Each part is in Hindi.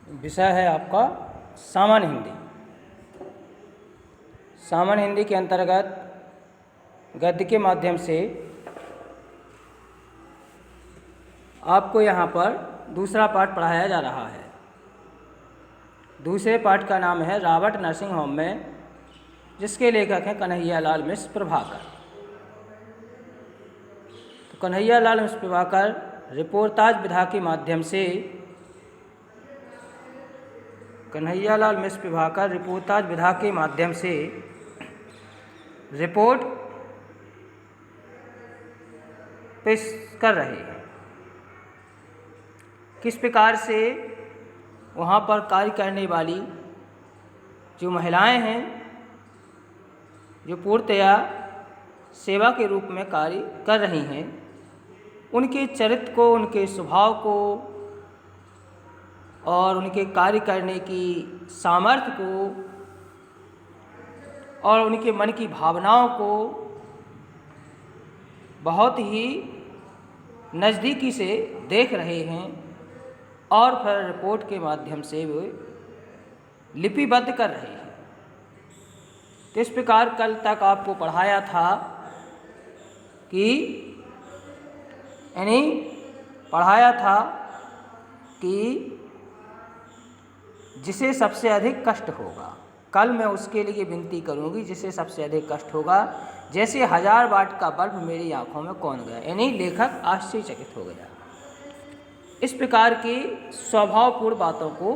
विषय है आपका सामान्य हिंदी। सामान्य हिंदी के अंतर्गत गद्य के माध्यम से आपको यहाँ पर दूसरा पाठ पढ़ाया जा रहा है। दूसरे पाठ का नाम है रॉबर्ट नर्सिंग होम में, जिसके लेखक हैं कन्हैयालाल मिश्र प्रभाकर। तो कन्हैयालाल मिश्र प्रभाकर रिपोर्टाज विधा के माध्यम से रिपोर्टाज विधा के माध्यम से रिपोर्ट पेश कर रहे हैं। किस प्रकार से वहाँ पर कार्य करने वाली जो महिलाएं हैं, जो पूर्णतया सेवा के रूप में कार्य कर रही हैं, उनके चरित्र को, उनके स्वभाव को और उनके कार्य करने की सामर्थ्य को और उनके मन की भावनाओं को बहुत ही नज़दीकी से देख रहे हैं और फिर रिपोर्ट के माध्यम से वे लिपिबद्ध कर रहे हैं। तो इस प्रकार कल तक आपको पढ़ाया था कि जिसे सबसे अधिक कष्ट होगा, कल मैं उसके लिए विनती करूंगी जिसे सबसे अधिक कष्ट होगा। जैसे 1000 वाट का बल्ब मेरी आंखों में कौन गया, यानी लेखक आश्चर्यचकित हो गया। इस प्रकार की स्वभावपूर्ण बातों को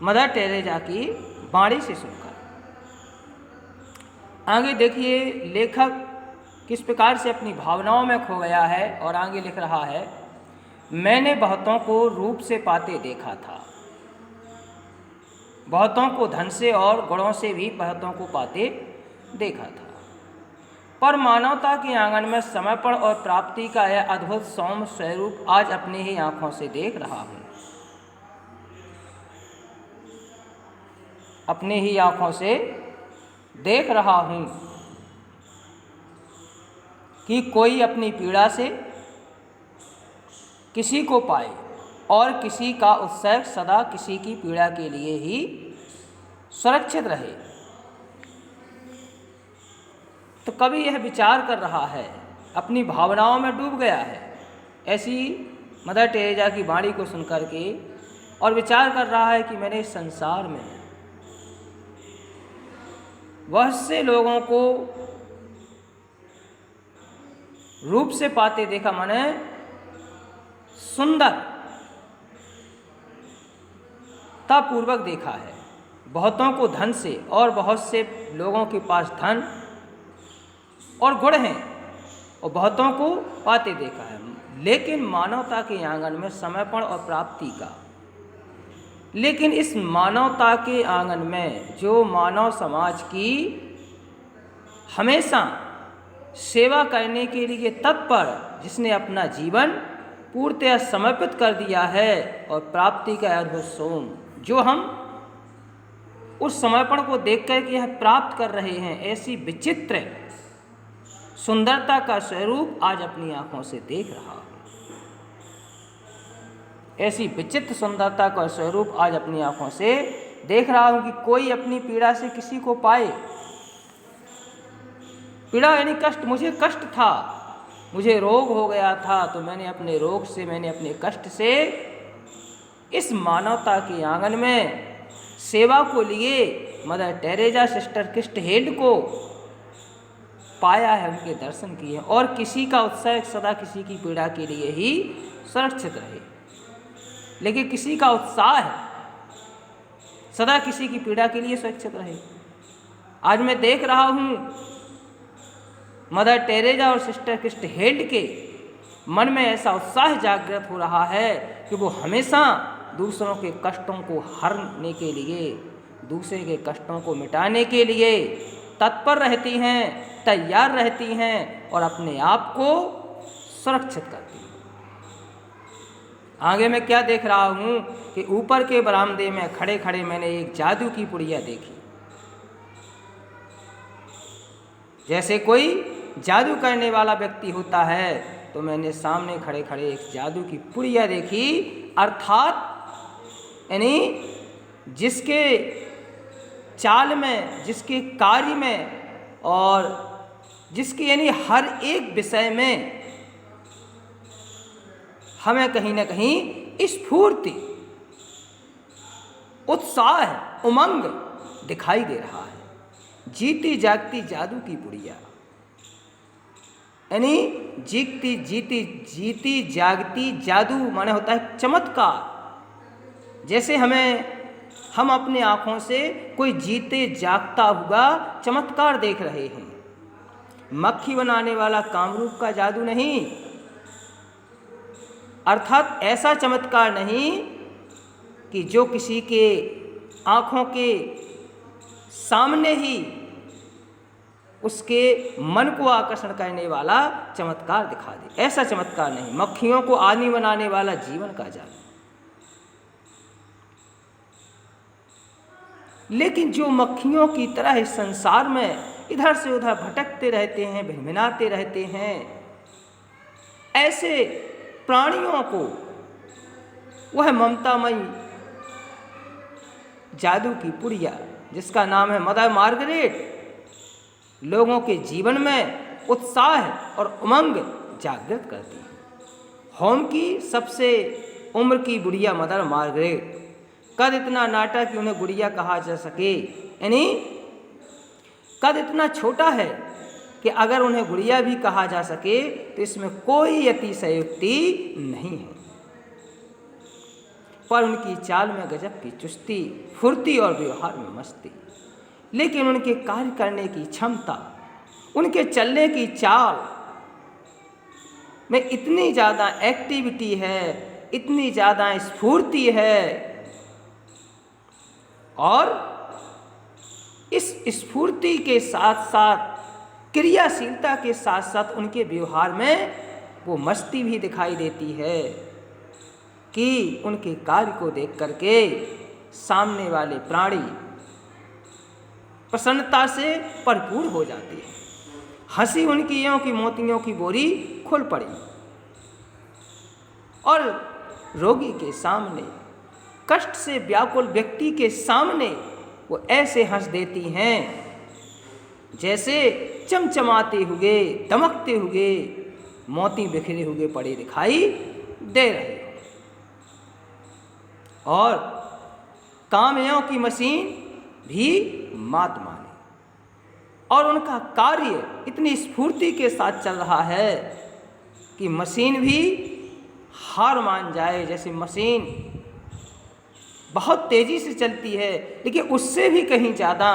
मदर टेरेसा की वाणी से सुनकर आगे देखिए लेखक किस प्रकार से अपनी भावनाओं में खो गया है। और आगे लिख रहा है, मैंने बहुतों को रूप से पाते देखा था, बहुतों को धन से और गुणों से भी बहुतों को पाते देखा था, पर मानवता के आंगन में समर्पण और प्राप्ति का यह अद्भुत सौम्य स्वरूप आज अपनी ही आंखों से देख रहा हूँ। अपनी ही आंखों से देख रहा हूँ कि कोई अपनी पीड़ा से किसी को पाए और किसी का उत्सर्ग सदा किसी की पीड़ा के लिए ही सुरक्षित रहे। तो कवि यह विचार कर रहा है, अपनी भावनाओं में डूब गया है ऐसी मदर टेरेसा की वाणी को सुनकर के, और विचार कर रहा है कि मैंने इस संसार में बहुत से लोगों को रूप से पाते देखा, माने सुंदरतापूर्वक देखा है। बहुतों को धन से, और बहुत से लोगों के पास धन और गुण हैं और बहुतों को पाते देखा है, लेकिन मानवता के आंगन में समर्पण और प्राप्ति का, लेकिन इस मानवता के आंगन में जो मानव समाज की हमेशा सेवा करने के लिए तत्पर, जिसने अपना जीवन पूर्णतः समर्पित कर दिया है, और प्राप्ति का अद्भुत सोम जो हम उस समर्पण को देख कर के यह प्राप्त कर रहे हैं, ऐसी विचित्र सुंदरता का स्वरूप आज अपनी आंखों से देख रहा हूँ। ऐसी विचित्र सुंदरता का स्वरूप आज अपनी आंखों से देख रहा हूँ कि कोई अपनी पीड़ा से किसी को पाए। पीड़ा यानी कष्ट, मुझे कष्ट था, मुझे रोग हो गया था, तो मैंने अपने रोग से, मैंने अपने कष्ट से इस मानवता के आंगन में सेवा को लिए मदर टेरेसा, सिस्टर क्रिस्ट हेल्ड को पाया है, उनके दर्शन किए, और किसी का उत्सर्ग सदा किसी की पीड़ा के लिए ही सुरक्षित रहे। लेकिन किसी का उत्साह है सदा किसी की पीड़ा के लिए सुरक्षित रहे। आज मैं देख रहा हूँ मदर टेरेसा और सिस्टर क्रिस्ट हेल्ड के मन में ऐसा उत्साह जागृत हो रहा है कि वो हमेशा दूसरों के कष्टों को हरने के लिए, दूसरे के कष्टों को मिटाने के लिए तत्पर रहती हैं, तैयार रहती हैं और अपने आप को सुरक्षित करती हैं। आगे मैं क्या देख रहा हूँ कि ऊपर के बरामदे में खड़े खड़े मैंने एक जादू की पुड़िया देखी। जैसे कोई जादू करने वाला व्यक्ति होता है तो मैंने सामने खड़े खड़े एक जादू की पुड़िया देखी, अर्थात यानी जिसके चाल में, जिसके कार्य में और जिसके यानी हर एक विषय में हमें कहीं ना कहीं स्फूर्ति, उत्साह, उमंग दिखाई दे रहा है। जीती जागती जादू की पुड़िया, यानी जीती जागती जादू माने होता है चमत्कार। जैसे हम अपने आँखों से कोई जीते जागता हुआ चमत्कार देख रहे हैं। मक्खी बनाने वाला कामरूप का जादू नहीं, अर्थात ऐसा चमत्कार नहीं कि जो किसी के आँखों के सामने ही उसके मन को आकर्षण करने वाला चमत्कार दिखा दे, ऐसा चमत्कार नहीं। मक्खियों को आदमी बनाने वाला जीवन का जादू। लेकिन जो मक्खियों की तरह इस संसार में इधर से उधर भटकते रहते हैं, भिनभिनाते रहते हैं, ऐसे प्राणियों को वह ममतामयी जादू की पुड़िया, जिसका नाम है मदर मार्गरेट, लोगों के जीवन में उत्साह और उमंग जागृत करती है। होम की सबसे उम्र की गुड़िया मदर मार्गरेट, कद इतना नाटा कि उन्हें गुड़िया कहा जा सके, यानी कद इतना छोटा है कि अगर उन्हें गुड़िया भी कहा जा सके तो इसमें कोई अतिशयोक्ति नहीं है। पर उनकी चाल में गजब की चुस्ती, फुर्ती और व्यवहार में मस्ती। लेकिन उनके कार्य करने की क्षमता, उनके चलने की चाल में इतनी ज़्यादा एक्टिविटी है, इतनी ज़्यादा स्फूर्ति है, और इस स्फूर्ति के साथ साथ, क्रियाशीलता के साथ साथ उनके व्यवहार में वो मस्ती भी दिखाई देती है कि उनके कार्य को देख करके सामने वाले प्राणी प्रसन्नता से भरपूर हो जाते हैं। हंसी उनकी यों की मोतियों की बोरी खुल पड़ी, और रोगी के सामने, कष्ट से व्याकुल व्यक्ति के सामने वो ऐसे हंस देती हैं जैसे चमचमाते हुए, दमकते हुए मोती बिखरे हुए पड़े दिखाई दे रहे हैं। और कामयों की मशीन भी मात माने, और उनका कार्य इतनी स्फूर्ति के साथ चल रहा है कि मशीन भी हार मान जाए। जैसे मशीन बहुत तेज़ी से चलती है, लेकिन उससे भी कहीं ज़्यादा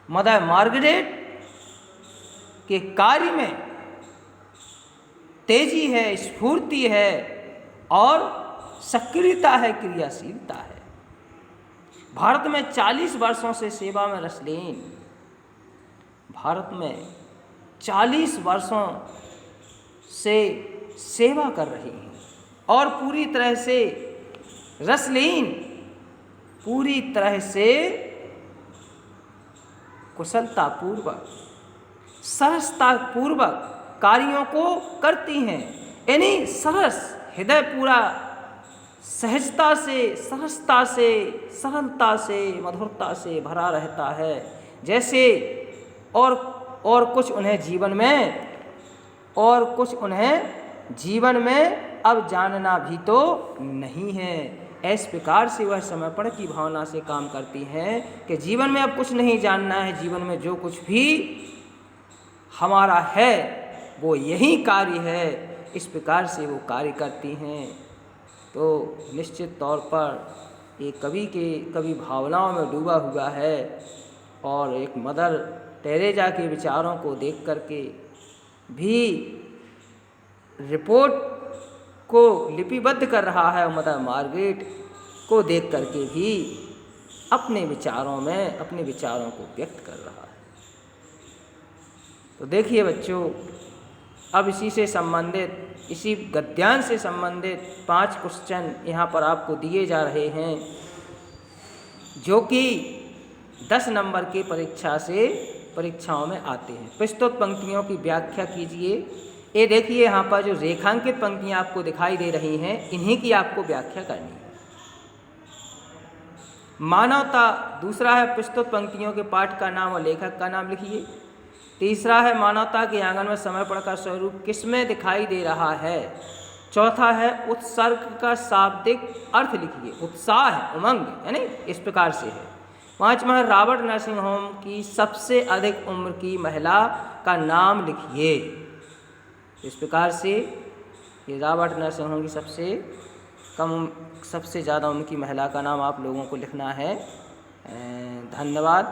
मदर मार्गरेट के कार्य में तेजी है, स्फूर्ति है और सक्रियता है, क्रियाशीलता है। भारत में 40 वर्षों से सेवा में रसलीन, भारत में 40 वर्षों से सेवा कर रही हैं और पूरी तरह से रसलीन, पूरी तरह से कुशलतापूर्वक, सरसतापूर्वक कार्यों को करती हैं। यानी सरस, हृदय पूरा सहजता से, सरसता से, सरलता से, मधुरता से भरा रहता है। जैसे और कुछ उन्हें जीवन में अब जानना भी तो नहीं है। इस प्रकार से वह समर्पण की भावना से काम करती हैं कि जीवन में अब कुछ नहीं जानना है, जीवन में जो कुछ भी हमारा है वो यही कार्य है। इस प्रकार से वो कार्य करती हैं। तो निश्चित तौर पर एक कवि भावनाओं में डूबा हुआ है और एक मदर टेरेसा के विचारों को देख करके भी रिपोर्ट को लिपिबद्ध कर रहा है। मदर मार्गरेट को देख करके भी अपने विचारों को व्यक्त कर रहा है। तो देखिए बच्चों, अब इसी गद्यांश से संबंधित 5 क्वेश्चन यहाँ पर आपको दिए जा रहे हैं, जो कि 10 नंबर की परीक्षाओं में आते हैं। प्रस्तुत पंक्तियों की व्याख्या कीजिए। ये देखिए यहाँ पर जो रेखांकित पंक्तियाँ आपको दिखाई दे रही हैं, इन्हीं की आपको व्याख्या करनी है। मानवता दूसरा है, प्रस्तुत पंक्तियों के पाठ का नाम और लेखक का नाम लिखिए। तीसरा है, मानवता के आंगन में समर्पण का स्वरूप किसमें दिखाई दे रहा है। चौथा है, उत्सर्ग का शाब्दिक अर्थ लिखिए। उत्साह है, उमंग, यानी इस प्रकार से है। पांचवा है, रॉबर्ट नर्सिंग होम की सबसे अधिक उम्र की महिला का नाम लिखिए। इस प्रकार से ये रॉबर्ट नर्सिंग होम की सबसे ज़्यादा उम्र की महिला का नाम आप लोगों को लिखना है। धन्यवाद।